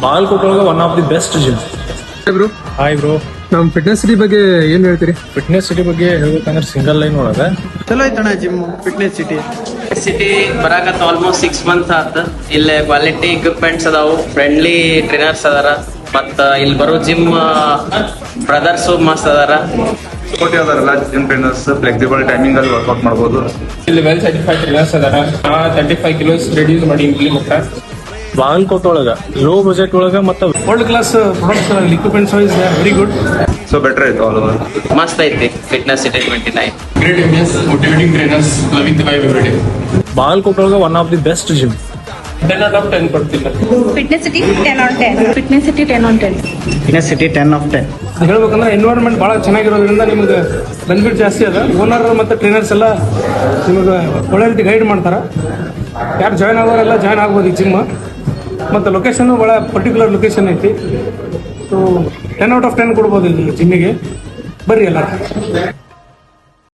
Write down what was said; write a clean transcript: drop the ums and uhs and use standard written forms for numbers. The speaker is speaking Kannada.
ಬಾಗಲಕೋಟೆ ಒಳಗೆ one of the best gym. Bro, hi bro. ನಮ್ ಫಿಟ್ನೆಸ್ ಸಿಟಿ ಬಗ್ಗೆ ಏನ್ ಹೇಳ್ತೀರಿ? ಫಿಟ್ನೆಸ್ ಸಿಟಿ ಬಗ್ಗೆ ಹೇಳ್ಬೇಕಂದ್ರೆ ಸಿಂಗಲ್ ಲೈನ್ ಒಳಗೆ ಚಲೋ ಐತಣ್ಣ ಜಿಮ್ ಫಿಟ್ನೆಸ್ ಸಿಟಿ. ಸಿಟಿ ಬರಾಕತ್ತ ಆಲ್ಮೋಸ್ಟ್ 6 ಮಂತ್ ಆತ. ಇಲ್ಲಿ ಕ್ವಾಲಿಟಿ ಇಕ್ವಿಪ್ಮೆಂಟ್ಸ್ ಅದಾವು, ಫ್ರೆಂಡ್ಲಿ ಟ್ರೈನರ್ಸ್ ಅದಾರ, ಮತ್ತ ಇಲ್ಲಿ ಬರೋ ಜಿಮ್ ಬ್ರದರ್ಸ್ ಮಸ್ತ್ ಅದಾರ. ಸಪೋರ್ಟಿವ್ ಅದಾರಲ್ಲ ಜಿಮ್ ಟ್ರೈನರ್ಸ್, ಫ್ಲೆಕ್ಸಿಬಲ್ ಟೈಮಿಂಗ್ ಅಲ್ಲಿ ವರ್ಕೌಟ್ ಮಾಡ್ಬೋದು. ಇಲ್ಲಿ ವೆಲ್ ಸರ್ಟಿಫೈಡ್ ಟ್ರೈನರ್ಸ್ ಅದಾರ. 35 ಕಿಲೋಸ್ ರೆಡ್ಯೂಸ್ ಮಾಡಿ ಇಂಪ್ಲಿಮೆಂಟ್. ಬಾಗಲಕೋಟೆ ಒಳಗೆ ಲೋ ಬಜೆಟ್ ಒಳಗೆ ಮತ್ತೆ world class products equipments is very good. So better ಐತೆ ಆಲ್ ಓವರ್. ಮಸ್ತ್ ಐತಿ fitness city 29. Great ambience, motivating trainers, loving the vibe every day. Bagalkote ಒಳಗೆ one of the best gym. 10 out of 10 ಕೊಡ್ತಿಲ್ಲ. Fitness city 10 on 10. Fitness city 10 on 10. Fitness city 10 of 10. ಹೇಳ್ಬೇಕಂದ್ರೆ ಎನ್ವೈರನ್ಮೆಂಟ್ ಬಹಳ ಚೆನ್ನಾಗಿರೋದ್ರಿಂದ ನಿಮ್ಗೆ ಬೆನಿಫಿಟ್ ಜಾಸ್ತಿ ಅದ. ಓನರ್ ಮತ್ತು ಟ್ರೈನರ್ಸ್ ಎಲ್ಲ ನಿಮಗೆ ಒಳ್ಳೆ ರೀತಿ ಗೈಡ್ ಮಾಡ್ತಾರ. ಯಾರು ಜಾಯ್ನ್ ಆಗೋರೆಲ್ಲ ಜಾಯ್ನ್ ಆಗ್ಬೋದು ಈ ಜಿಮ್. ಮತ್ತು ಲೊಕೇಶನ್ ಭಾಳ ಪರ್ಟಿಕ್ಯುಲರ್ ಲೊಕೇಶನ್ ಐತಿ. ಸೊ 10 out of 10 ಕೊಡ್ಬೋದು ಇಲ್ಲಿ ಜಿಮ್ಮಿಗೆ. ಬರ್ರಿ ಎಲ್ಲ.